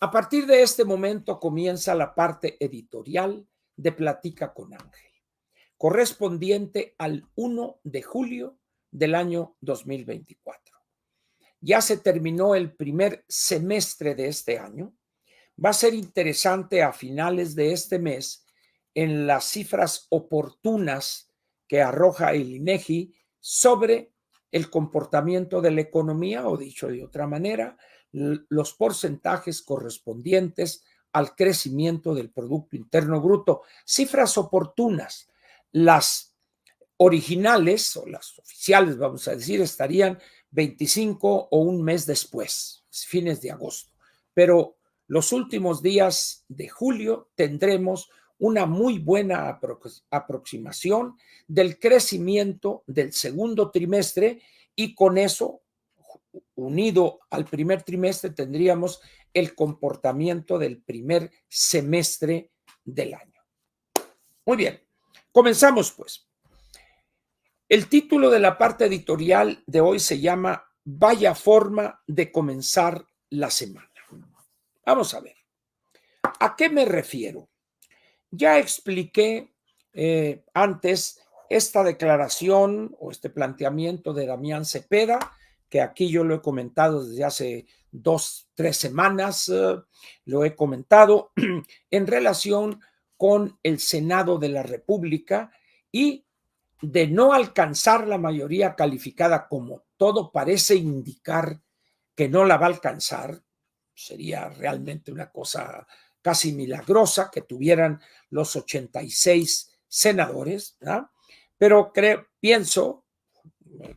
A partir de este momento comienza la parte editorial de Platica con Ángel, correspondiente al 1 de julio del año 2024. Ya se terminó el primer semestre de este año. Va a ser interesante a finales de este mes en las cifras oportunas que arroja el INEGI sobre el comportamiento de la economía, o dicho de otra manera, los porcentajes correspondientes al crecimiento del Producto Interno Bruto. Cifras oportunas. Las originales o las oficiales, vamos a decir, estarían 25 o un mes después, fines de agosto. Pero los últimos días de julio tendremos una muy buena aproximación del crecimiento del segundo trimestre y con eso, unido al primer trimestre, tendríamos el comportamiento del primer semestre del año. Muy bien, comenzamos pues. El título de la parte editorial de hoy se llama Vaya forma de comenzar la semana. Vamos a ver. ¿A qué me refiero? Ya expliqué antes esta declaración o este planteamiento de Damián Cepeda, que aquí yo lo he comentado desde hace 2-3 semanas, lo he comentado en relación con el Senado de la República y de no alcanzar la mayoría calificada, como todo parece indicar que no la va a alcanzar. Sería realmente una cosa casi milagrosa que tuvieran los 86 senadores, ¿verdad? Pero pienso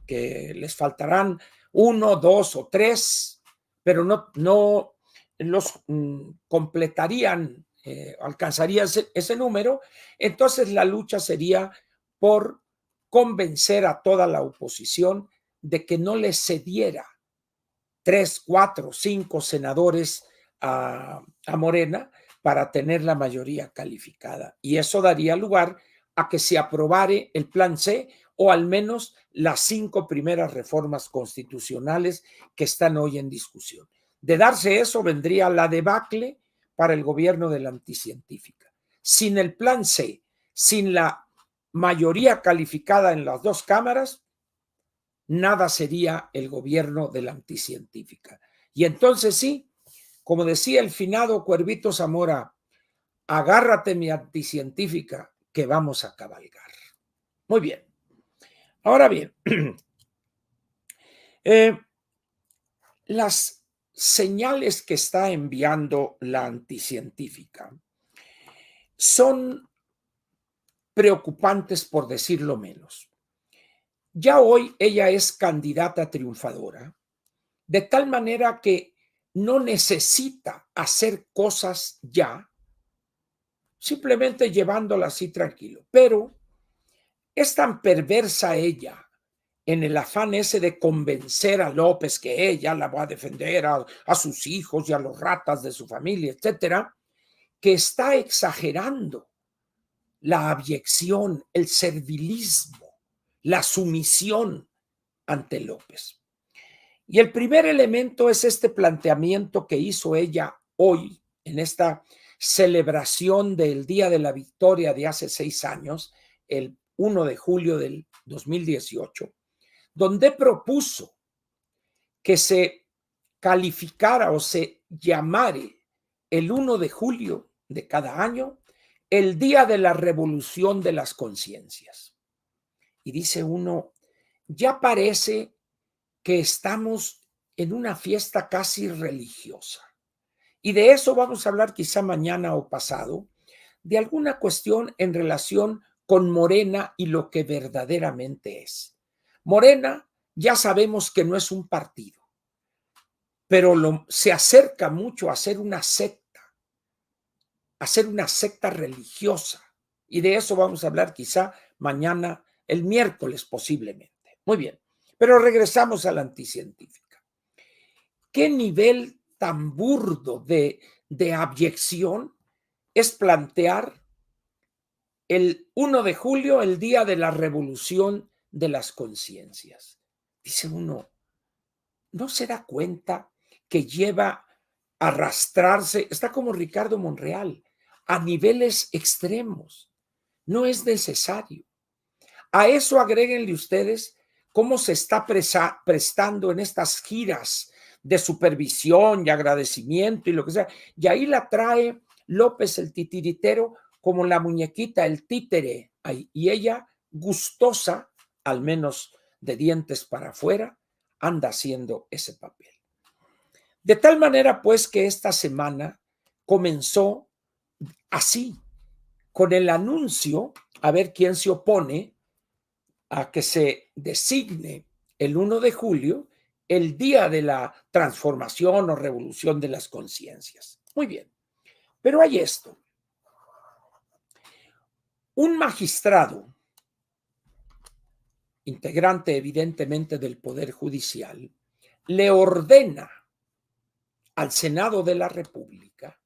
que les faltarán 1, 2 o 3, pero no los completarían, alcanzarían ese número. Entonces la lucha sería por convencer a toda la oposición de que no le cediera 3, 4, 5 senadores a Morena para tener la mayoría calificada. Y eso daría lugar a que se aprobare el plan C o al menos las 5 primeras reformas constitucionales que están hoy en discusión. De darse eso, vendría la debacle para el gobierno de la anticientífica. Sin el plan C, sin la mayoría calificada en las dos cámaras, nada sería el gobierno de la anticientífica. Y entonces sí, como decía el finado Cuervito Zamora, agárrate mi anticientífica que vamos a cabalgar. Muy bien. Ahora bien, las señales que está enviando la anticientífica son preocupantes, por decirlo menos. Ya hoy ella es candidata triunfadora, de tal manera que no necesita hacer cosas ya, simplemente llevándola así tranquilo. Pero es tan perversa ella en el afán ese de convencer a López que ella la va a defender a sus hijos y a los ratas de su familia, etcétera, que está exagerando la abyección, el servilismo, la sumisión ante López. Y el primer elemento es este planteamiento que hizo ella hoy en esta celebración del Día de la Victoria de hace 6 años, el 1 de julio del 2018, donde propuso que se calificara o se llamare el 1 de julio de cada año el Día de la Revolución de las Conciencias. Y dice uno, ya parece que estamos en una fiesta casi religiosa. Y de eso vamos a hablar quizá mañana o pasado, de alguna cuestión en relación con Morena y lo que verdaderamente es. Morena ya sabemos que no es un partido, pero se acerca mucho a ser una secta religiosa. Y de eso vamos a hablar quizá mañana, el miércoles posiblemente. Muy bien, pero regresamos a la anticientífica. ¿Qué nivel tan burdo de abyección es plantear el 1 de julio, el día de la revolución de las conciencias? Dice uno, ¿no se da cuenta que lleva arrastrarse, está como Ricardo Monreal, a niveles extremos. No es necesario. A eso agréguenle ustedes cómo se está prestando en estas giras de supervisión y agradecimiento y lo que sea. Y ahí la trae López el titiritero como la muñequita, el títere, y ella gustosa, al menos de dientes para afuera, anda haciendo ese papel. De tal manera, pues, que esta semana comenzó así, con el anuncio, a ver quién se opone a que se designe el 1 de julio el día de la transformación o revolución de las conciencias. Muy bien, pero hay esto. Un magistrado, integrante evidentemente del Poder Judicial, le ordena al Senado de la República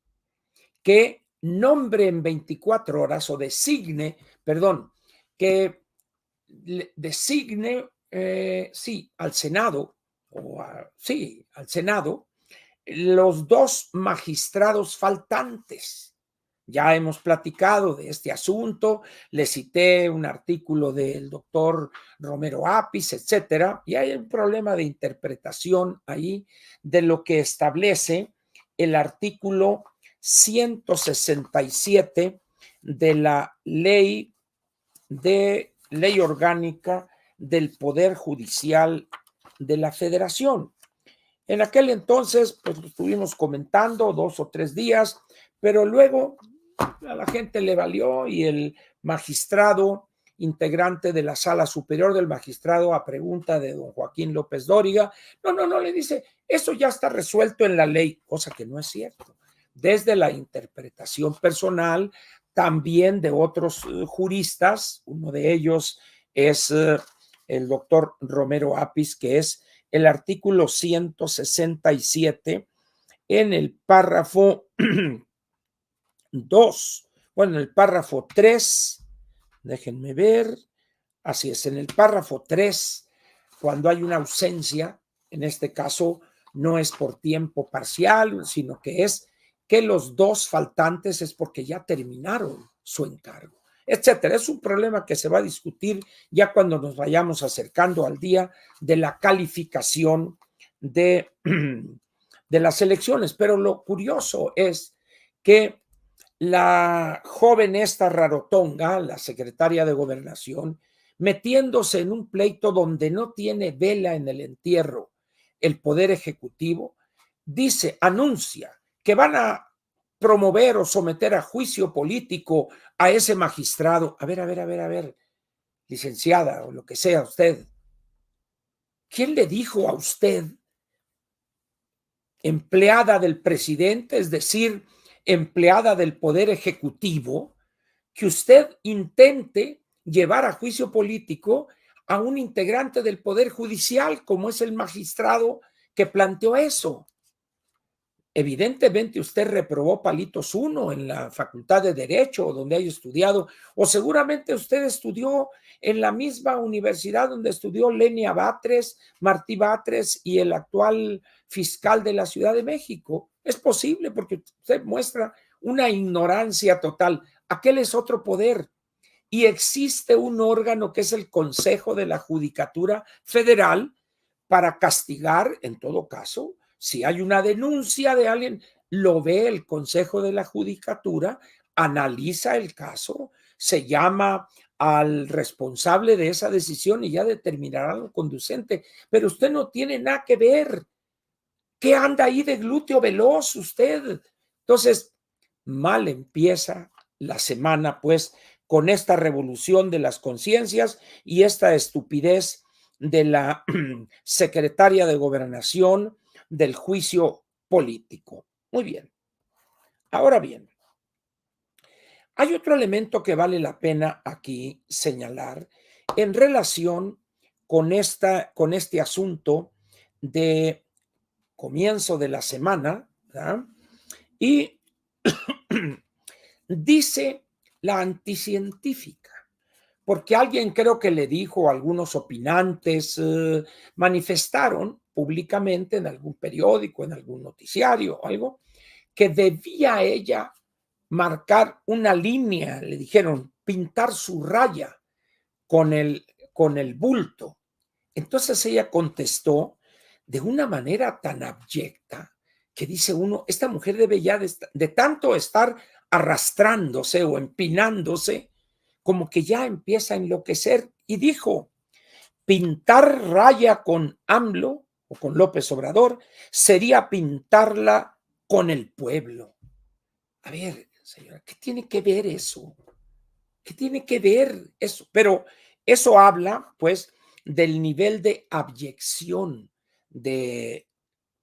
que nombre en 24 horas o designe, perdón, que designe, sí, al Senado, sí, al Senado, los 2 magistrados faltantes. Ya hemos platicado de este asunto, le cité un artículo del doctor Romero Apis, etcétera, y hay un problema de interpretación ahí de lo que establece el artículo 167 de la ley orgánica del Poder Judicial de la Federación. En aquel entonces, pues lo estuvimos comentando 2 o 3 días, pero luego a la gente le valió y el magistrado integrante de la Sala Superior del Magistrado, a pregunta de don Joaquín López Dóriga, no, le dice, eso ya está resuelto en la ley, cosa que no es cierto. Desde la interpretación personal, también de otros juristas, uno de ellos es el doctor Romero Apis, que es el artículo 167 en el párrafo 2, bueno, en el párrafo 3, déjenme ver, así es, en el párrafo 3, cuando hay una ausencia, en este caso no es por tiempo parcial, sino que es que los 2 faltantes es porque ya terminaron su encargo, etcétera. Es un problema que se va a discutir ya cuando nos vayamos acercando al día de la calificación de las elecciones. Pero lo curioso es que la joven esta rarotonga, la secretaria de Gobernación, metiéndose en un pleito donde no tiene vela en el entierro el Poder Ejecutivo, dice, anuncia que van a promover o someter a juicio político a ese magistrado. A ver, licenciada o lo que sea usted, ¿quién le dijo a usted, empleada del presidente, es decir, empleada del Poder Ejecutivo, que usted intente llevar a juicio político a un integrante del Poder Judicial, como es el magistrado que planteó eso? Evidentemente usted reprobó palitos 1 en la Facultad de Derecho, donde haya estudiado, o seguramente usted estudió en la misma universidad donde estudió Lenia Batres, Martí Batres y el actual fiscal de la Ciudad de México. Es posible porque usted muestra una ignorancia total. Aquel es otro poder. Y existe un órgano que es el Consejo de la Judicatura Federal para castigar, en todo caso, si hay una denuncia de alguien, lo ve el Consejo de la Judicatura, analiza el caso, se llama al responsable de esa decisión y ya determinará lo conducente. Pero usted no tiene nada que ver. ¿Qué anda ahí de glúteo veloz usted? Entonces, mal empieza la semana, pues, con esta revolución de las conciencias y esta estupidez de la secretaria de Gobernación del juicio político. Muy bien. Ahora bien, hay otro elemento que vale la pena aquí señalar en relación con este asunto de comienzo de la semana, ¿verdad? Y dice la anticientífica, porque alguien creo que le dijo, algunos opinantes manifestaron públicamente en algún periódico, en algún noticiario o algo, que debía ella marcar una línea, le dijeron, pintar su raya con el bulto. Entonces ella contestó de una manera tan abyecta que dice uno, esta mujer debe ya de tanto estar arrastrándose o empinándose, como que ya empieza a enloquecer y dijo, pintar raya con AMLO o con López Obrador sería pintarla con el pueblo. A ver, señora, ¿qué tiene que ver eso? ¿Qué tiene que ver eso? Pero eso habla, pues, del nivel de abyección de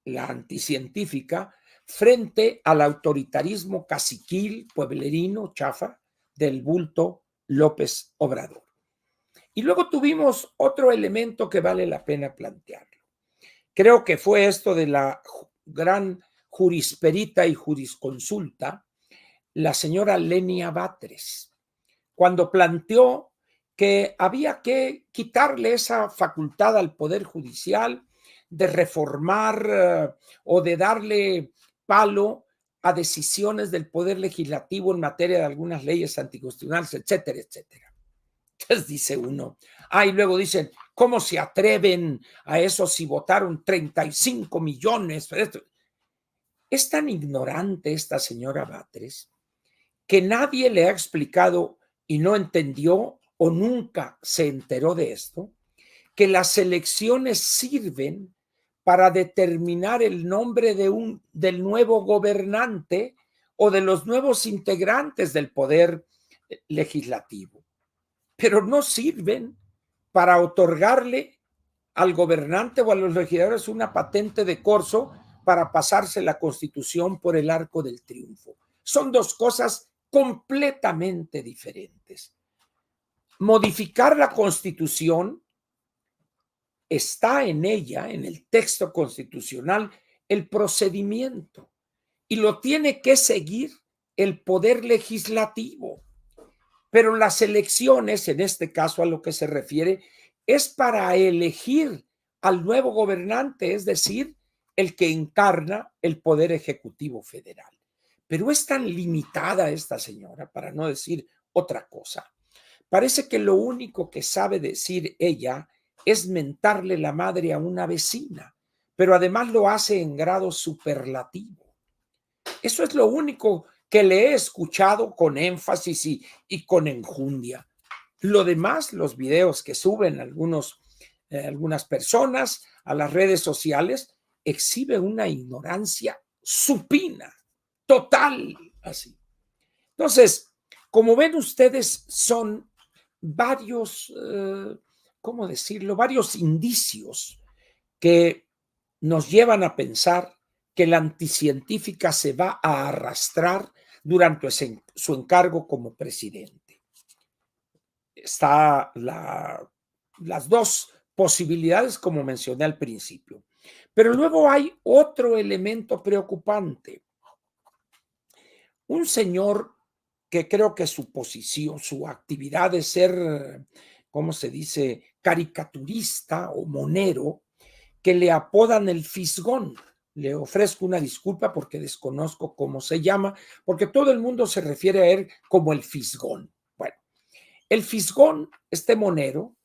la anticientífica frente al autoritarismo caciquil, pueblerino, chafa, del bulto López Obrador. Y luego tuvimos otro elemento que vale la pena plantearlo. Creo que fue esto de la gran jurisperita y jurisconsulta, la señora Lenia Batres, cuando planteó que había que quitarle esa facultad al Poder Judicial de reformar o de darle palo a decisiones del Poder Legislativo en materia de algunas leyes anticonstitucionales, etcétera, etcétera. Entonces dice uno, y luego dicen, ¿cómo se atreven a eso si votaron 35 millones? Es tan ignorante esta señora Batres que nadie le ha explicado y no entendió o nunca se enteró de esto, que las elecciones sirven para determinar el nombre del nuevo gobernante o de los nuevos integrantes del poder legislativo, pero no sirven para otorgarle al gobernante o a los legisladores una patente de corso para pasarse la Constitución por el arco del triunfo. Son dos cosas completamente diferentes. Modificar la Constitución está en ella, en el texto constitucional, el procedimiento y lo tiene que seguir el poder legislativo. Pero las elecciones, en este caso a lo que se refiere, es para elegir al nuevo gobernante, es decir, el que encarna el poder ejecutivo federal. Pero es tan limitada esta señora, para no decir otra cosa. Parece que lo único que sabe decir ella es mentarle la madre a una vecina, pero además lo hace en grado superlativo. Eso es lo único que le he escuchado con énfasis y con enjundia. Lo demás, los videos que suben algunas personas a las redes sociales, exhibe una ignorancia supina, total, así. Entonces, como ven ustedes, son varios, ¿cómo decirlo? Varios indicios que nos llevan a pensar que la anticientífica se va a arrastrar durante su encargo como presidente. Está las dos posibilidades, como mencioné al principio. Pero luego hay otro elemento preocupante. Un señor que creo que su posición, su actividad de ser, ¿cómo se dice?, caricaturista o monero, que le apodan el Fisgón. Le ofrezco una disculpa porque desconozco cómo se llama, porque todo el mundo se refiere a él como el Fisgón. Bueno, el Fisgón, este monero,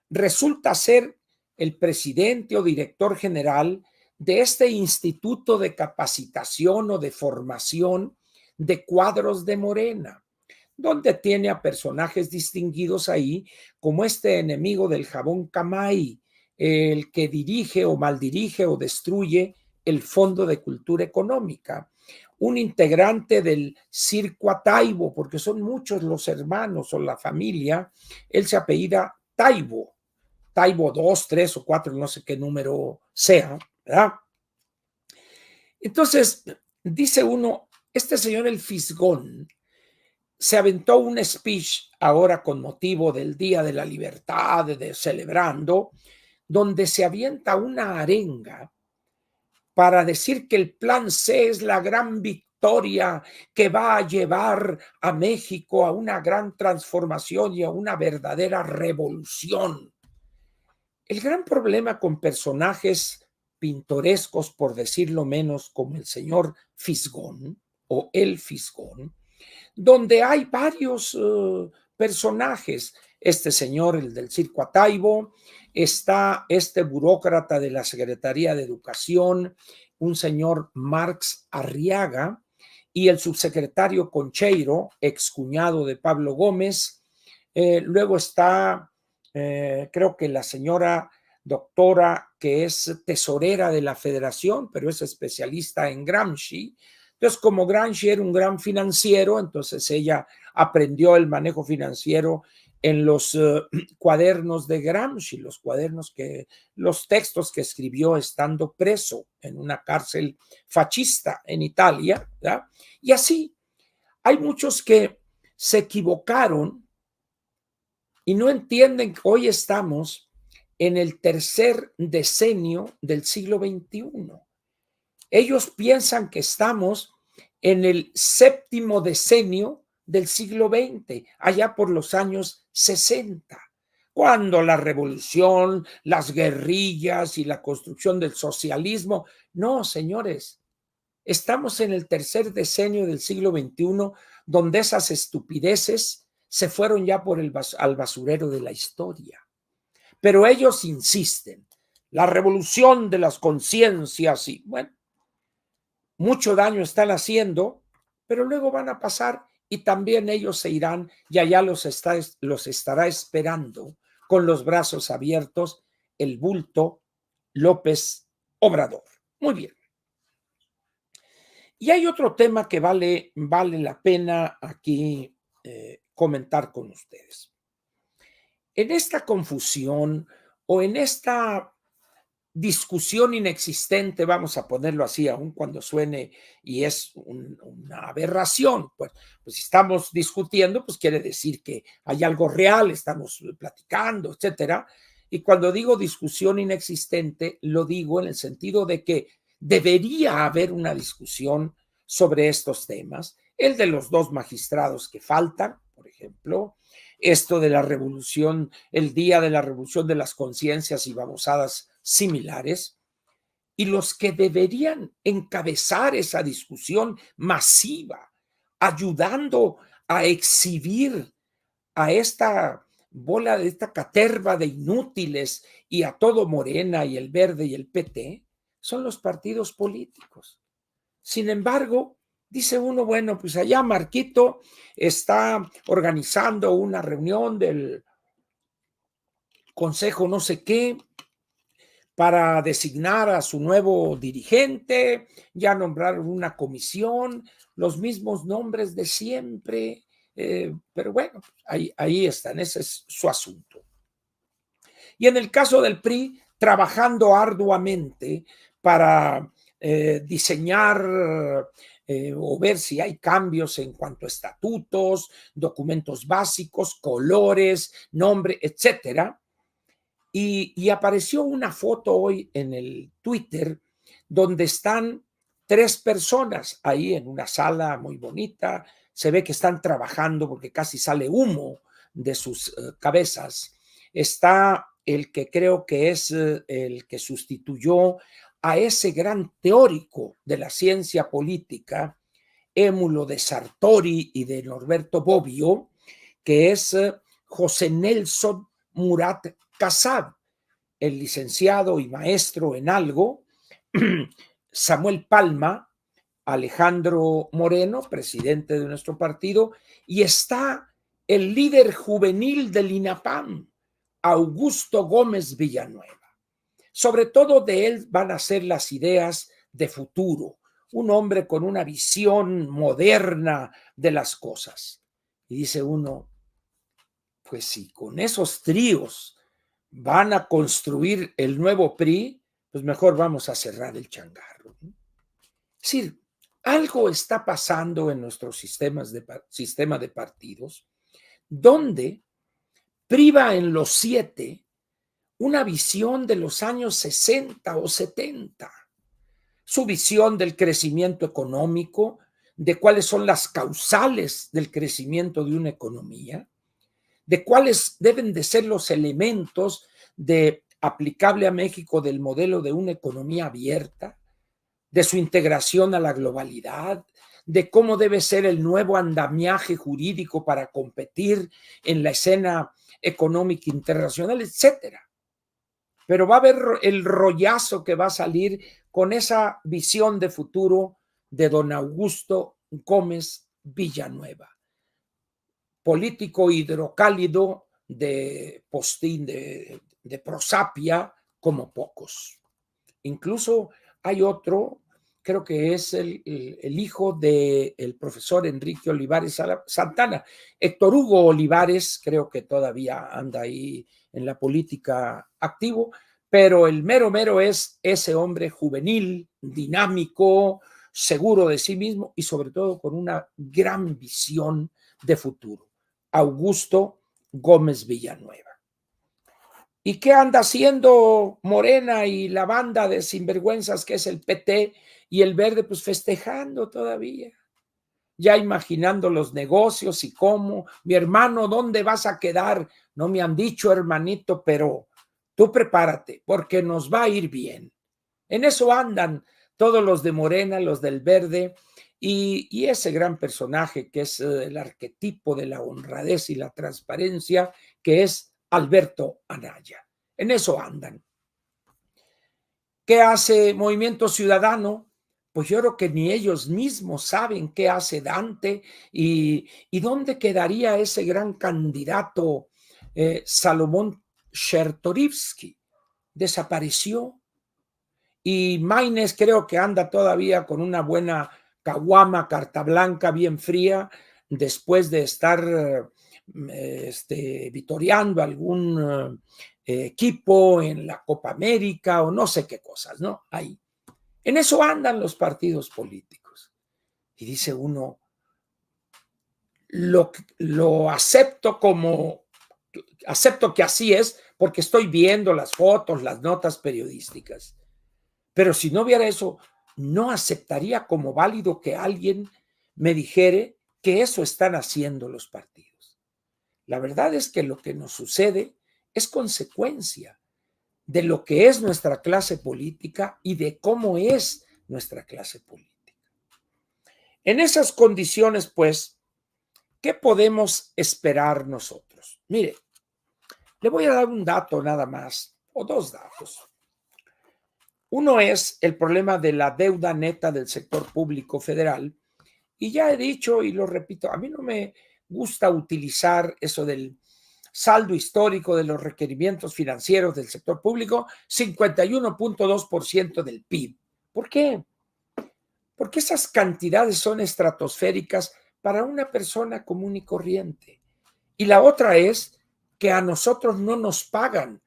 resulta ser el presidente o director general de este instituto de capacitación o de formación de cuadros de Morena, donde tiene a personajes distinguidos ahí, como este enemigo del jabón Camay, el que dirige o maldirige o destruye el Fondo de Cultura Económica, un integrante del Circo Taibo, porque son muchos los hermanos o la familia, él se apellida Taibo, Taibo 2, 3 o 4, no sé qué número sea, ¿verdad? Entonces, dice uno, este señor el Fisgón se aventó un speech ahora con motivo del Día de la Libertad, celebrando, donde se avienta una arenga para decir que el plan C es la gran victoria que va a llevar a México a una gran transformación y a una verdadera revolución. El gran problema con personajes pintorescos, por decirlo menos, como el señor Fisgón o el Fisgón, donde hay varios personajes. Este señor, el del Circo Ataibo, está este burócrata de la Secretaría de Educación, un señor Marx Arriaga, y el subsecretario Concheiro, excuñado de Pablo Gómez. Luego está, creo que la señora doctora, que es tesorera de la Federación, pero es especialista en Gramsci. Entonces, como Gramsci era un gran financiero, entonces ella aprendió el manejo financiero en los cuadernos de Gramsci, los textos que escribió estando preso en una cárcel fascista en Italia, ¿verdad? Y así, hay muchos que se equivocaron y no entienden que hoy estamos en el tercer decenio del siglo XXI. Ellos piensan que estamos en el séptimo decenio del siglo XX, allá por los años 60, cuando la revolución, las guerrillas y la construcción del socialismo. No, señores, estamos en el tercer decenio del siglo XXI, donde esas estupideces se fueron ya al basurero de la historia. Pero ellos insisten, la revolución de las conciencias y, bueno, mucho daño están haciendo, pero luego van a pasar y también ellos se irán y allá los estará esperando con los brazos abiertos el bulto López Obrador. Muy bien. Y hay otro tema que vale la pena aquí comentar con ustedes. En esta confusión o en esta discusión inexistente, vamos a ponerlo así, aun cuando suene y es una aberración, pues si estamos discutiendo, pues quiere decir que hay algo real, estamos platicando, etcétera. Y cuando digo discusión inexistente, lo digo en el sentido de que debería haber una discusión sobre estos temas, el de los dos magistrados que faltan, por ejemplo, esto de la revolución, el día de la revolución de las conciencias y babosadas similares, y los que deberían encabezar esa discusión masiva, ayudando a exhibir a esta bola, de esta caterva de inútiles y a todo Morena y el Verde y el PT, son los partidos políticos. Sin embargo, dice uno, bueno, pues allá Marquito está organizando una reunión del consejo no sé qué para designar a su nuevo dirigente, ya nombraron una comisión, los mismos nombres de siempre, pero bueno, ahí están, ese es su asunto. Y en el caso del PRI, trabajando arduamente para diseñar o ver si hay cambios en cuanto a estatutos, documentos básicos, colores, nombre, etcétera. Y apareció una foto hoy en el Twitter donde están 3 personas ahí en una sala muy bonita. Se ve que están trabajando porque casi sale humo de sus cabezas. Está el que creo que es el que sustituyó a ese gran teórico de la ciencia política, émulo de Sartori y de Norberto Bobbio, que es José Nelson Murat Kassab, el licenciado y maestro en algo, Samuel Palma, Alejandro Moreno, presidente de nuestro partido, y está el líder juvenil del INAPAM, Augusto Gómez Villanueva. Sobre todo de él van a ser las ideas de futuro, un hombre con una visión moderna de las cosas. Y dice uno, pues si con esos tríos van a construir el nuevo PRI, pues mejor vamos a cerrar el changarro. Es decir, algo está pasando en nuestro sistema de partidos donde priva en los 7 una visión de los años 60 o 70, su visión del crecimiento económico, de cuáles son las causales del crecimiento de una economía, de cuáles deben de ser los elementos de aplicable a México del modelo de una economía abierta, de su integración a la globalidad, de cómo debe ser el nuevo andamiaje jurídico para competir en la escena económica internacional, etcétera. Pero va a haber el rollazo que va a salir con esa visión de futuro de don Augusto Gómez Villanueva, político hidrocálido de postín, de prosapia como pocos. Incluso hay otro, creo que es el hijo del profesor Enrique Olivares Santana, Héctor Hugo Olivares, creo que todavía anda ahí en la política activo, pero el mero mero es ese hombre juvenil, dinámico, seguro de sí mismo y sobre todo con una gran visión de futuro. Augusto Gómez Villanueva. ¿Y qué anda haciendo Morena y la banda de sinvergüenzas que es el PT y el Verde? Pues festejando todavía, ya imaginando los negocios y cómo. Mi hermano, ¿dónde vas a quedar? No me han dicho, hermanito, pero tú prepárate porque nos va a ir bien. En eso andan todos los de Morena, los del Verde y ese gran personaje que es el arquetipo de la honradez y la transparencia, que es Alberto Anaya. En eso andan. ¿Qué hace Movimiento Ciudadano? Pues yo creo que ni ellos mismos saben qué hace Dante y dónde quedaría ese gran candidato Salomón Chertorivsky. Desapareció. Y Maines creo que anda todavía con una buena caguama, carta blanca bien fría, después de estar vitoreando algún equipo en la Copa América o no sé qué cosas, ¿no? Ahí. En eso andan los partidos políticos. Y dice uno, lo acepto acepto que así es porque estoy viendo las fotos, las notas periodísticas. Pero si no hubiera eso, no aceptaría como válido que alguien me dijere que eso están haciendo los partidos. La verdad es que lo que nos sucede es consecuencia de lo que es nuestra clase política y de cómo es nuestra clase política. En esas condiciones, pues, ¿qué podemos esperar nosotros? Mire, le voy a dar un dato nada más, o dos datos. Uno es el problema de la deuda neta del sector público federal. Y ya he dicho y lo repito, a mí no me gusta utilizar eso del saldo histórico de los requerimientos financieros del sector público, 51.2% del PIB. ¿Por qué? Porque esas cantidades son estratosféricas para una persona común y corriente. Y la otra es que a nosotros no nos pagan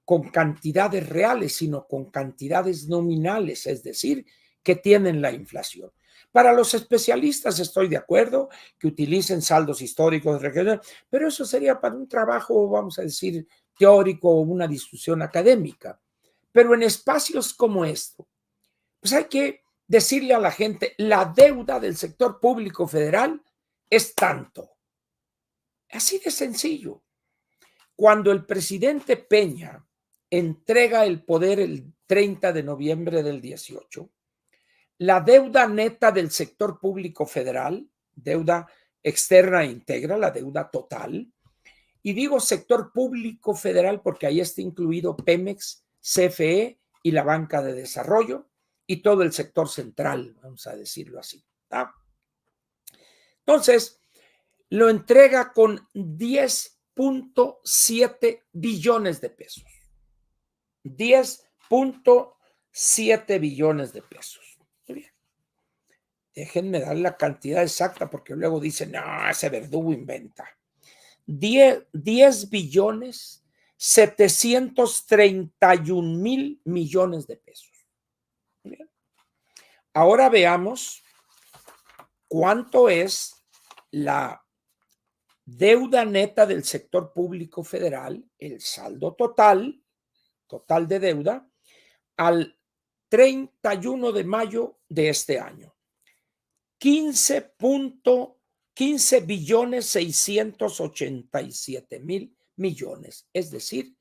con cantidades reales, sino con cantidades nominales, es decir, que tienen la inflación. Para los especialistas estoy de acuerdo que utilicen saldos históricos, pero eso sería para un trabajo, vamos a decir, teórico o una discusión académica. Pero en espacios como esto, pues hay que decirle a la gente, la deuda del sector público federal es tanto. Así de sencillo. Cuando el presidente Peña entrega el poder el 30 de noviembre del 18, la deuda neta del sector público federal, deuda externa e íntegra, la deuda total, y digo sector público federal porque ahí está incluido Pemex, CFE y la banca de desarrollo y todo el sector central, vamos a decirlo así. ¿Ah? Entonces, lo entrega con 10.7 billones de pesos. 10.7 billones de pesos. Muy bien. Déjenme dar la cantidad exacta porque luego dicen, no, ese verdugo inventa. 10 billones 731 mil millones de pesos. Muy bien. Ahora veamos cuánto es la deuda neta del sector público federal, el saldo total de deuda, al 31 de mayo de este año. 15 billones 687 mil millones, es decir,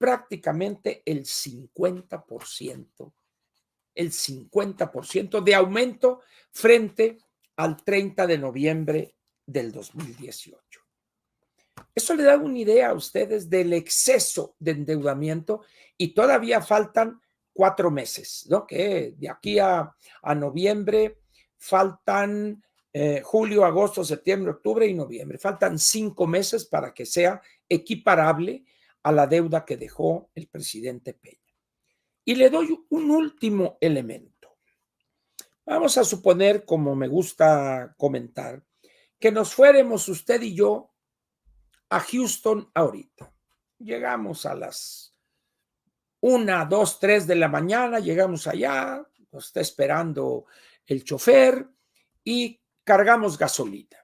prácticamente el 50% de aumento frente al 30 de noviembre del 2018. Eso le da una idea a ustedes del exceso de endeudamiento y todavía faltan 4 meses, ¿no? Que de aquí a noviembre faltan julio, agosto, septiembre, octubre y noviembre. Faltan 5 meses para que sea equiparable a la deuda que dejó el presidente Peña. Y le doy un último elemento. Vamos a suponer, como me gusta comentar, que nos fuéramos usted y yo a Houston ahorita. Llegamos a las 1, 2, 3 de la mañana, llegamos allá, nos está esperando el chofer y cargamos gasolina.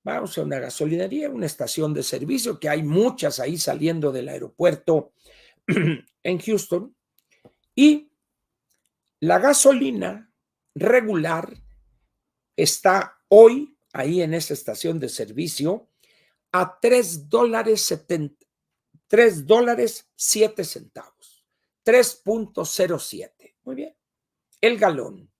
Vamos a una gasolinería, una estación de servicio, que hay muchas ahí saliendo del aeropuerto en Houston, y la gasolina regular está hoy ahí en esa estación de servicio a $3.07, 3.07. Muy bien, el galón.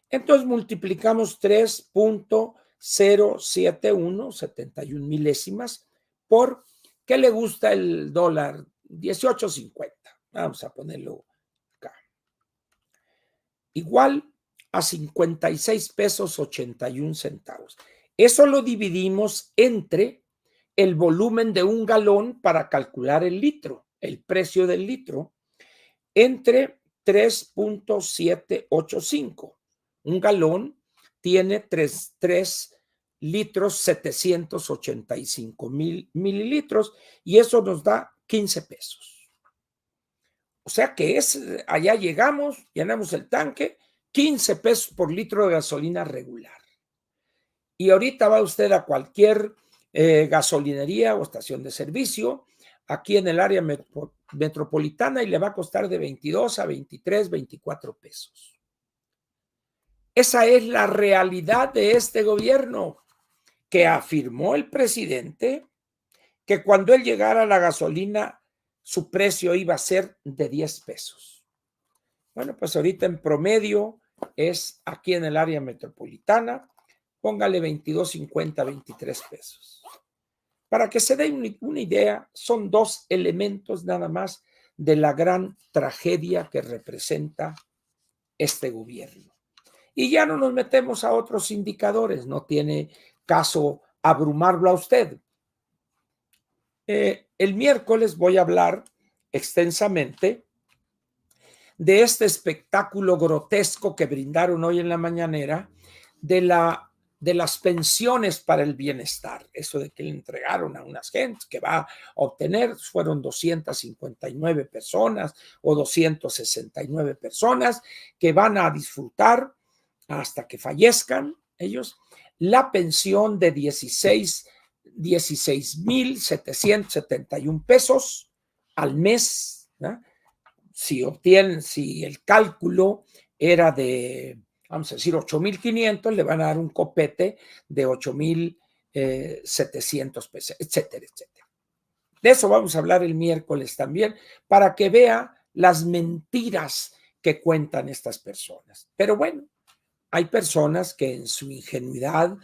Entonces multiplicamos 3.071, 71 milésimas, por, ¿qué le gusta el dólar? 18.50. Vamos a ponerlo acá. Igual a 56 pesos 81 centavos. Eso lo dividimos entre el volumen de un galón para calcular el litro, el precio del litro, entre 3.785. Un galón tiene 3 litros 785 mililitros y eso nos da 15 pesos. O sea que allá llegamos, llenamos el tanque, 15 pesos por litro de gasolina regular. Y ahorita va usted a cualquier gasolinería o estación de servicio aquí en el área metropolitana y le va a costar de 22 a 23, 24 pesos. Esa es la realidad de este gobierno, que afirmó el presidente que cuando él llegara a la gasolina su precio iba a ser de 10 pesos. Bueno, pues ahorita en promedio es aquí en el área metropolitana, póngale 22.50, 23 pesos. Para que se dé una idea, son 2 elementos nada más de la gran tragedia que representa este gobierno. Y ya no nos metemos a otros indicadores, no tiene caso abrumarlo a usted. El miércoles voy a hablar extensamente de este espectáculo grotesco que brindaron hoy en la mañanera de las pensiones para el bienestar, eso de que le entregaron a unas gentes que va a obtener, fueron 259 personas o 269 personas que van a disfrutar hasta que fallezcan ellos la pensión de 16,771 pesos al mes, ¿no? Si el cálculo era de, vamos a decir, 8,500, le van a dar un copete de 8,700 pesos, etcétera, etcétera. De eso vamos a hablar el miércoles también, para que vea las mentiras que cuentan estas personas. Pero bueno, hay personas que en su ingenuidad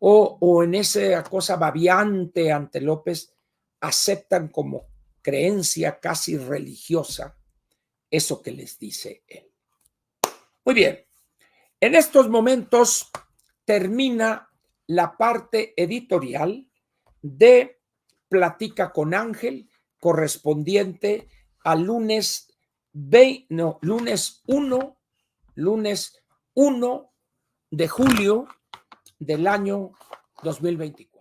o en esa cosa babiante ante López aceptan como creencia casi religiosa eso que les dice él. Muy bien, en estos momentos termina la parte editorial de Platica con Ángel, correspondiente al lunes 1 de julio del año 2024.